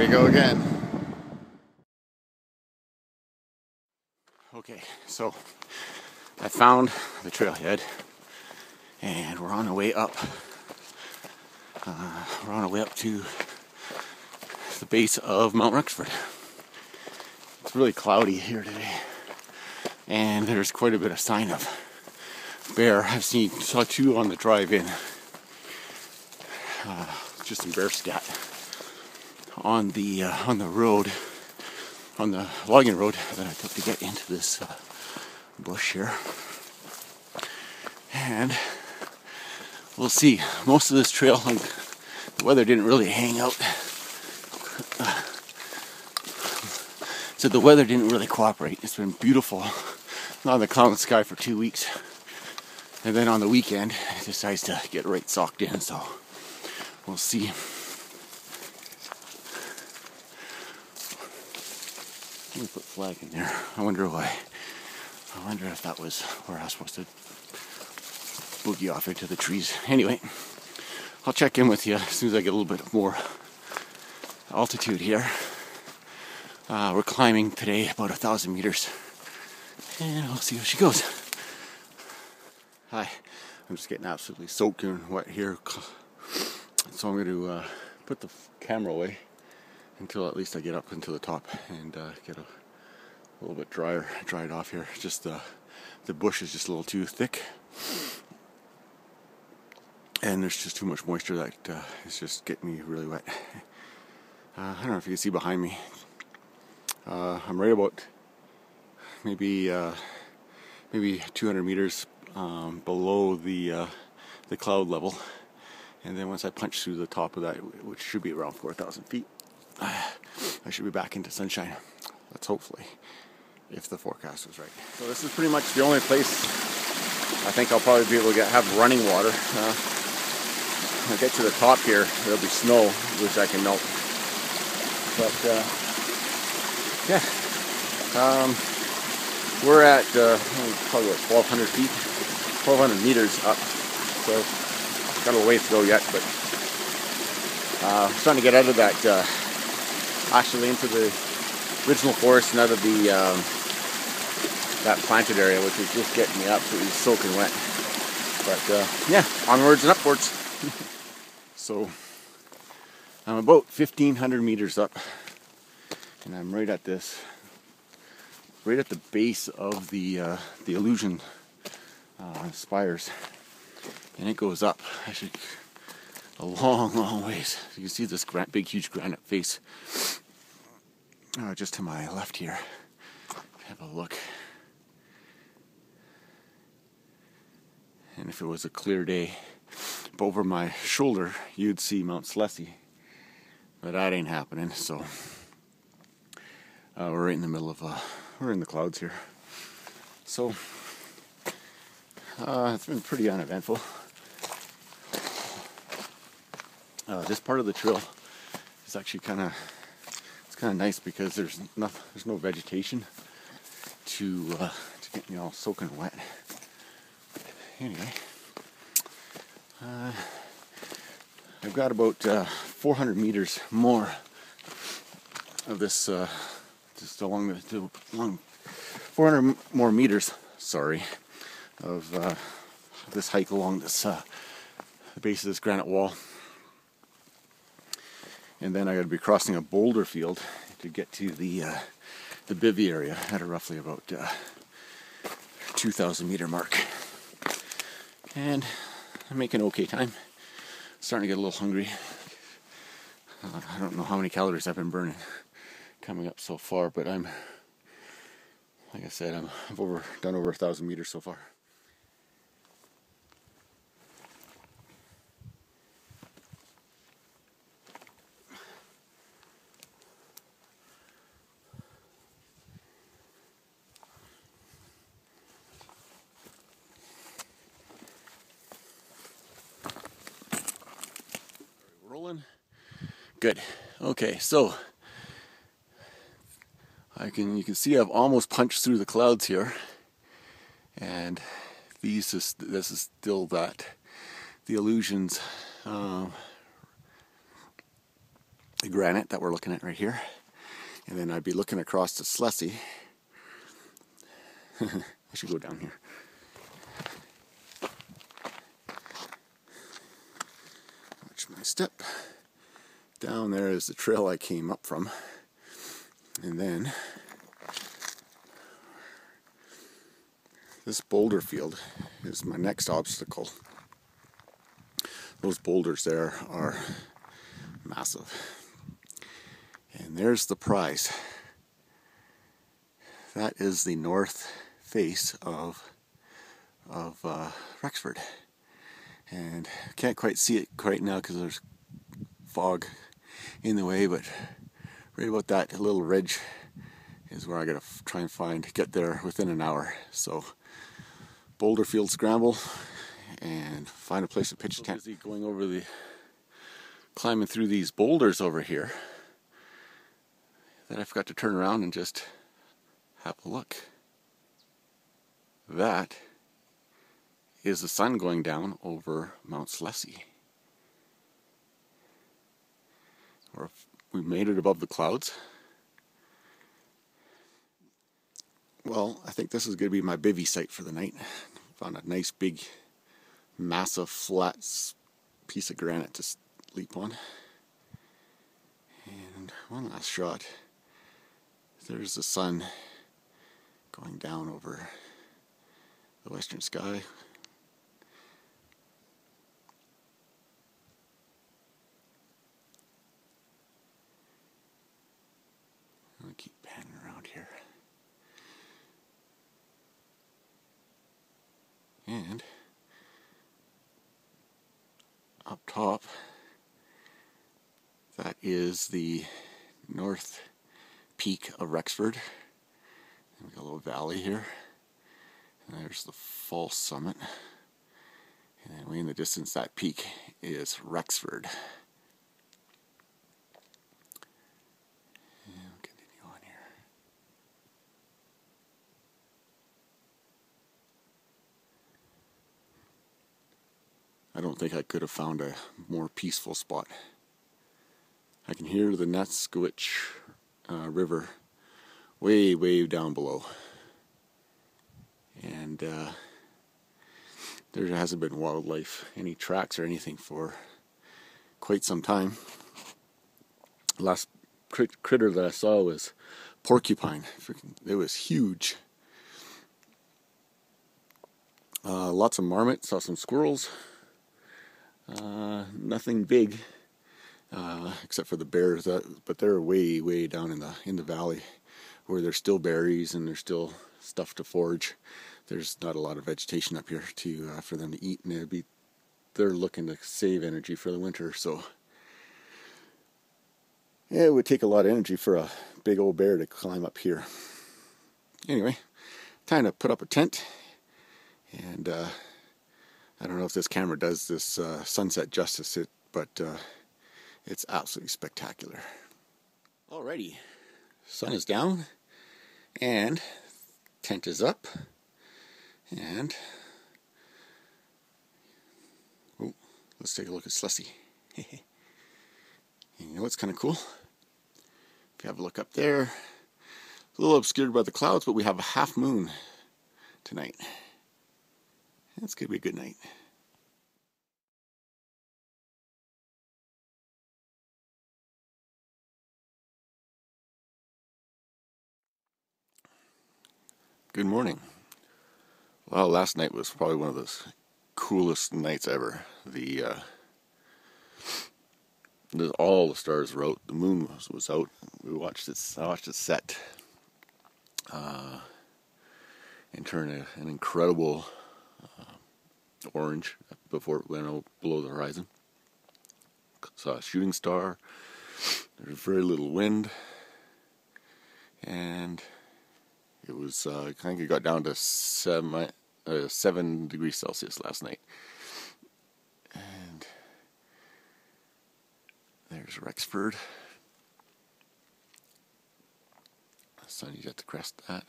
we go again. Okay, so I found the trailhead and we're on our way up. We're on our way up to the base of Mount Rexford. It's really cloudy here today, and there's quite a bit of sign of bear. Saw two on the drive in. Just some bear scat on the road, on the logging road that I took to get into this bush here. And we'll see. Most of this trail, the weather didn't really hang out. So the weather didn't really cooperate. It's been beautiful, not in the cloud sky for 2 weeks. And then on the weekend, it decides to get right socked in, so we'll see. Let me put flag in there. I wonder why. I wonder if that was where I was supposed to boogie off into the trees. Anyway, I'll check in with you as soon as I get a little bit more altitude here. We're climbing today about 1,000 meters, and we'll see how she goes. Hi, I'm just getting absolutely soaking wet here, so I'm going to put the camera away until at least I get up into the top and get a little bit dried off here. Just the bush is just a little too thick, and there's just too much moisture that it's just getting me really wet. I don't know if you can see behind me. I'm right about maybe 200 meters below the cloud level, and then once I punch through the top of that, which should be around 4,000 feet, I should be back into sunshine. That's hopefully, if the forecast is right. So this is pretty much the only place I think I'll probably be able to have running water. When I get to the top here, there'll be snow, which I can melt. But yeah, we're at probably 1,200 feet, 1,200 meters up. So got a little ways to go yet, but starting to get out of that, actually into the original forest and out of the that planted area, which is just getting me absolutely soaking wet. But yeah, onwards and upwards. So I'm about 1,500 meters up, and I'm right at the base of the illusion spires, and it goes up actually a long ways. You can see this big huge granite face just to my left here. Have a look, and if it was a clear day over my shoulder, you'd see Mount Slessy, but that ain't happening. So we're right in the middle of we're in the clouds here. So it's been pretty uneventful. This part of the trail is actually kind of nice because there's no vegetation to get me all soaking wet. Anyway, I've got about 400 meters more of this, just along 400 more meters, sorry, of this hike along this the base of this granite wall. And then I got to be crossing a boulder field to get to the bivvy area at roughly about 2,000 meter mark. And I'm making okay time. Starting to get a little hungry. I don't know how many calories I've been burning coming up so far, but like I said, I've done over 1,000 meters so far. Rolling. Good. Okay, so you can see I've almost punched through the clouds here, and this is still the illusions granite that we're looking at right here. And then I'd be looking across to Slessy. I should go down here. Watch my step. Down there is the trail I came up from. And then this boulder field is my next obstacle. Those boulders there are massive. And there's the prize. That is the north face of Rexford. And I can't quite see it right now because there's fog in the way, but right about that little ridge is where I gotta try and get there within an hour. So boulder field scramble and find a place to pitch a tent. Going over climbing through these boulders over here that I forgot to turn around and just have a look. That is the sun going down over Mount Slessy. We made it above the clouds. Well, I think this is going to be my bivvy site for the night. Found a nice big, massive, flat piece of granite to sleep on. And one last shot. There's the sun going down over the western sky. I'll keep panning around here. And up top, that is the north peak of Rexford. And we got a little valley here. And there's the false summit. And then way in the distance, that peak is Rexford. And we'll continue on here. I don't think I could have found a more peaceful spot. I can hear the Neskawatch River way, way down below. And there hasn't been wildlife, any tracks or anything for quite some time. Last critter that I saw was porcupine. It was huge. Lots of marmot, saw some squirrels. Nothing big, except for the bears. But they're way, way down in the valley, where there's still berries and there's still stuff to forage. There's not a lot of vegetation up here for them to eat, and they're looking to save energy for the winter. So yeah, it would take a lot of energy for a big old bear to climb up here. Anyway, time to put up a tent, and I don't know if this camera does this sunset justice, but it's absolutely spectacular. Alrighty, sun is down, and tent is up, and let's take a look at Slessy. You know what's kind of cool? If you have a look up there, it's a little obscured by the clouds, but we have a half moon tonight. It's going to be a good night. Good morning. Well, last night was probably one of the coolest nights ever. All the stars were out. The moon was out. I watched it set and turn an incredible orange before it went out below the horizon. Saw a shooting star. There's very little wind, and it was I think it got down to 7 degrees Celsius last night. And there's Rexford. The sun's at the crest of that.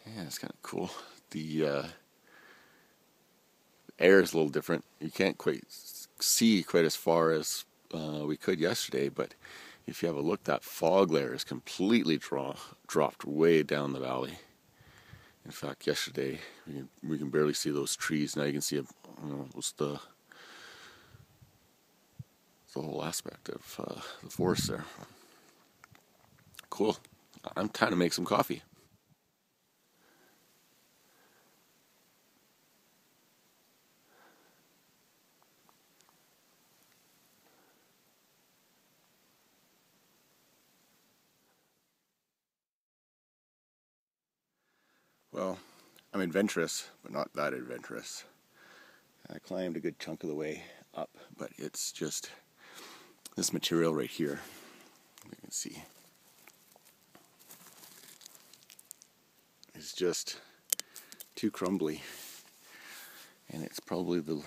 Yeah, it's kind of cool. The air is a little different. You can't quite see quite as far as we could yesterday, but if you have a look, that fog layer is completely dropped way down the valley. In fact, yesterday we can barely see those trees. Now you can see the whole aspect of the forest there. Cool. I'm trying to make some coffee. Well, I'm adventurous, but not that adventurous. I climbed a good chunk of the way up, but it's just this material right here. You can see. It's just too crumbly, and it's probably the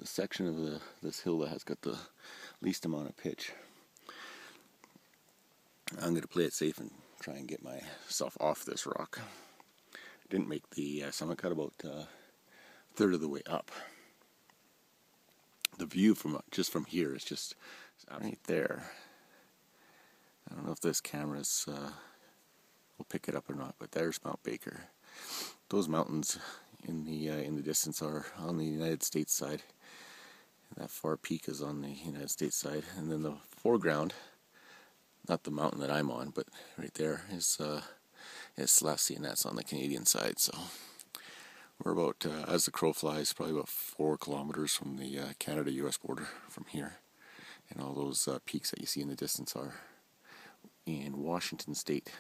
section of this hill that has got the least amount of pitch. I'm going to play it safe and try and get myself off this rock. Didn't make the summit cut, about a third of the way up. The view from here is just right there. I don't know if this camera's will pick it up or not, but there's Mount Baker. Those mountains in the distance are on the United States side. That far peak is on the United States side, and then the foreground, not the mountain that I'm on, but right there is Slessie, and that's on the Canadian side. So we're about, as the crow flies, probably about 4 kilometers from the Canada-US border from here. And all those peaks that you see in the distance are in Washington State.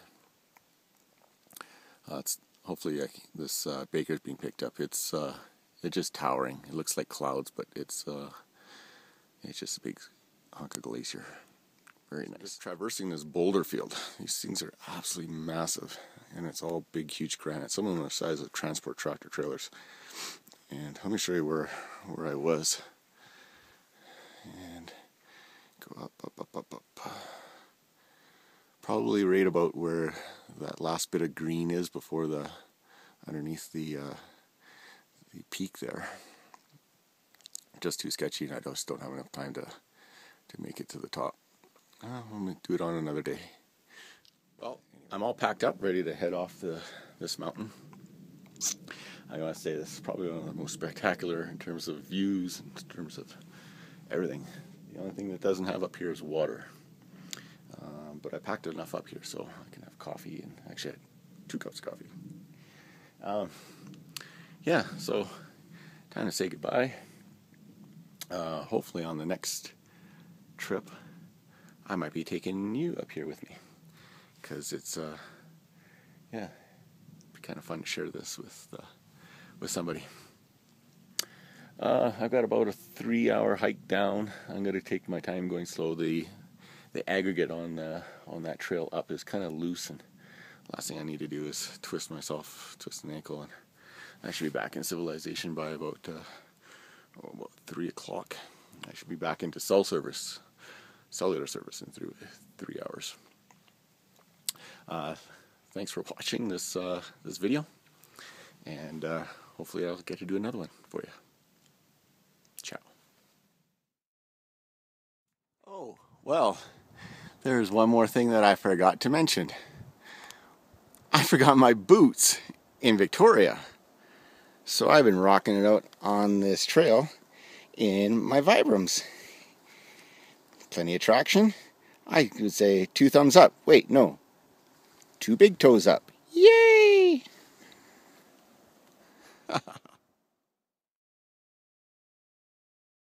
Hopefully this Baker's being picked up. It's just towering. It looks like clouds, but it's just a big hunk of glacier. Very nice. Just traversing this boulder field. These things are absolutely massive, and it's all big, huge granite. Some of them are the size of transport tractor trailers. And let me show you where I was. And go up. Probably right about where that last bit of green is before underneath the peak there. Just too sketchy, and I just don't have enough time to make it to the top. I'm going to do it on another day. Well, I'm all packed up, ready to head off this mountain. I gotta say, this is probably one of the most spectacular in terms of views, in terms of everything. The only thing that doesn't have up here is water. But I packed enough up here so I can have coffee, and actually I had 2 cups of coffee. Yeah, so time to say goodbye. Hopefully on the next trip I might be taking you up here with me, because it's be kind of fun to share this with somebody. I've got about a 3-hour hike down. I'm going to take my time going slow. The aggregate on that trail up is kind of loose, and last thing I need to do is twist an ankle, and I should be back in civilization by about 3 o'clock. I should be back into cellular service in 3 hours. Thanks for watching this video, and hopefully I'll get to do another one for you. Ciao. Oh, well, there's one more thing that I forgot to mention. I forgot my boots in Victoria. So I've been rocking it out on this trail in my Vibrams. Plenty of traction. I would say 2 thumbs up. Wait, no. 2 big toes up. Yay!